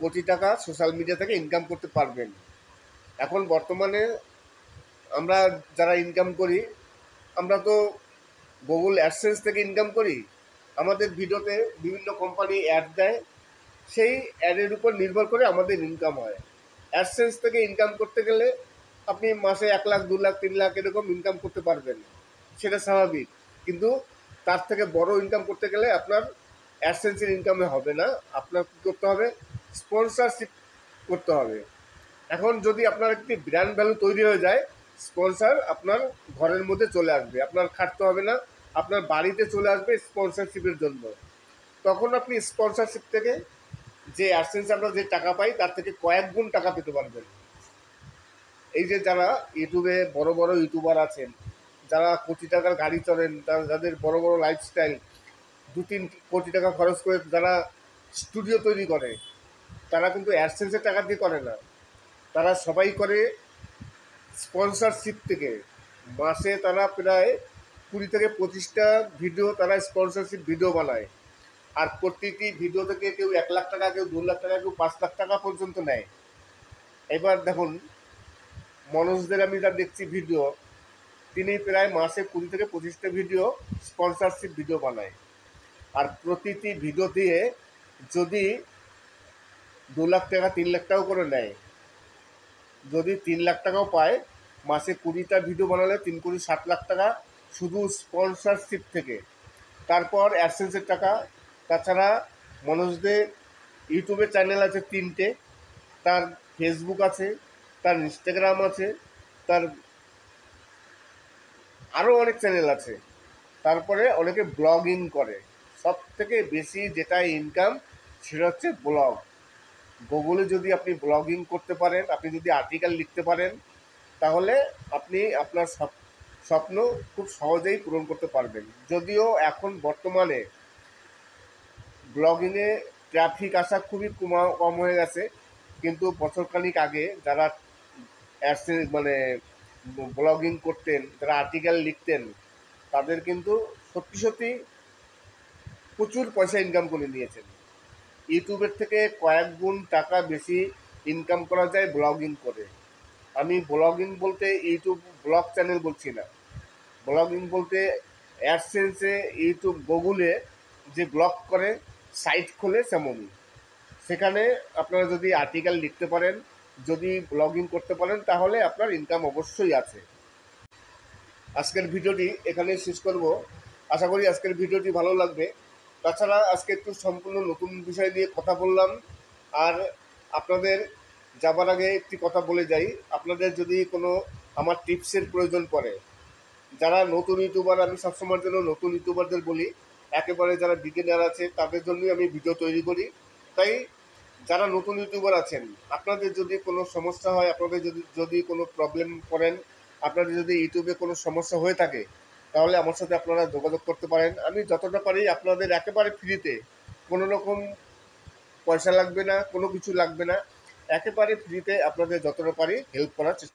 কোটি টাকা সোশ্যাল মিডিয়া থেকে ইনকাম করতে পারবেন। এখন বর্তমানে আমরা যারা ইনকাম করি, আমরা তো গুগল অ্যাডসেন্স থেকে ইনকাম করি। আমাদের ভিডিওতে বিভিন্ন কোম্পানি অ্যাড দেয়, সেই অ্যাডের উপর নির্ভর করে আমাদের ইনকাম হয়। অ্যাডসেন্স থেকে ইনকাম করতে গেলে আপনি মাসে 1 লাখ 2 লাখ 3 লাখ এরকম ইনকাম করতে পারবেন, সেটা স্বাভাবিক। কিন্তু তার থেকে বড় ইনকাম করতে গেলে আপনার অ্যাডসেন্সের ইনকামে হবে না, আপনার কী করতে হবে, স্পন্সরশিপ করতে হবে। এখন যদি আপনার একটি ব্র্যান্ড ভ্যালু তৈরি হয়ে যায়, স্পন্সর আপনার ঘরের মধ্যে চলে আসবে, আপনার খাটতে হবে না, আপনার বাড়িতে চলে আসবে স্পন্সরশিপের জন্য। তখন আপনি স্পন্সরশিপ থেকে যে অ্যাডসেন্স আমরা যে টাকা পাই তার থেকে কয়েক গুণ টাকা পেতে পারবেন। এই যে যারা ইউটিউবে বড় বড় ইউটিউবার আছেন, যারা কোটি টাকার গাড়ি চড়েন, যাদের বড় বড় লাইফস্টাইল, 2-3 কোটি টাকা খরচ করে যারা স্টুডিও তৈরি করে, তারা কিন্তু অ্যাডসেন্সের টাকা দিয়ে করে না, তারা সবাই করে স্পন্সরশিপ থেকে। মাসে তারা প্রায় 20 থেকে 25টা ভিডিও তারা স্পন্সরশিপ ভিডিও বানায়, আর প্রতিটি ভিডিও থেকে কেউ 1 লাখ টাকা, কেউ 2 লাখ টাকা, কেউ 5 লাখ টাকা পর্যন্ত নেয়। এবার দেখুন, মনোজদের আমি যা দেখছি ভিডিও, তিনি প্রায় মাসে 20 থেকে 25টা ভিডিও স্পন্সরশিপ ভিডিও বানায়, আর প্রতিটি ভিডিও দিয়ে যদি 2 লাখ টাকা 3 লাখ টাকাও করে নেয়, যদি 3 লাখ টাকাও পায়, মাসে 20টা ভিডিও বানালে 3 কোটি 60 লাখ টাকা শুধু স্পন্সরশিপ থেকে। তারপর অ্যাডসেন্সের টাকা, তাছাড়া মনোজদের ইউটিউবে চ্যানেল আছে 3টে, তার ফেসবুক আছে, তার ইনস্টাগ্রাম আছে, তার আরও অনেক চ্যানেল আছে। তারপরে অনেকে ব্লগিং করে। সব থেকে বেশি যেটা ইনকাম সেটা হচ্ছে ব্লগ। গুগলে যদি আপনি ব্লগিং করতে পারেন, আপনি যদি আর্টিকেল লিখতে পারেন, তাহলে আপনি আপনার স্বপ্ন খুব সহজেই পূরণ করতে পারবেন। যদিও এখন বর্তমানে ব্লগিংয়ে ট্রাফিক আসা খুবই কম হয়ে গেছে, কিন্তু বছরখানিক আগে যারা মানে ব্লগিং করতেন, যারা আর্টিকেল লিখতেন, তাদের কিন্তু সত্যি সত্যি প্রচুর পয়সা ইনকাম করে নিয়েছেন। ইউটিউবের থেকে কয়েক গুণ টাকা বেশি ইনকাম করা যায় ব্লগিং করে। আমি ব্লগিং বলতে ইউটিউব ব্লগ চ্যানেল বলছি না, ব্লগিং বলতে অ্যাডসেন্সে ইউটিউব গুগলে যে ব্লগ করে সাইট খোলে তেমনই। সেখানে আপনারা যদি আর্টিকেল লিখতে পারেন, যদি ব্লগিং করতে পারেন, তাহলে আপনার ইনকাম অবশ্যই আছে। আজকের ভিডিওটি এখানে শেষ করব। আশা করি আজকের ভিডিওটি ভালো লাগবে। তাছাড়া আজকে একটু সম্পূর্ণ নতুন বিষয় নিয়ে কথা বললাম। আর আপনাদের যাবার আগে একটি কথা বলে যাই, আপনাদের যদি কোনো আমার টিপসের প্রয়োজন পড়ে, যারা নতুন ইউটিউবার, আমি সবসময়ের জন্য নতুন ইউটিউবারদের বলি, একেবারে যারা বিগিনার আছে তাদের জন্যই আমি ভিডিও তৈরি করি। তাই যারা নতুন ইউটিউবার আছেন, আপনাদের যদি কোনো সমস্যা হয়, আপনাদের যদি কোনো প্রবলেম করেন, আপনাদের যদি ইউটিউবে কোনো সমস্যা হয়ে থাকে, তাহলে আমার সাথে আপনারা যোগাযোগ করতে পারেন। আমি যতটা পারি আপনাদের একেবারে ফ্রিতে, কোনো রকম পয়সা লাগবে না, কোনো কিছু লাগবে না, একেবারে ফ্রিতে আপনাদের যতটা পারি হেল্প করার চেষ্টা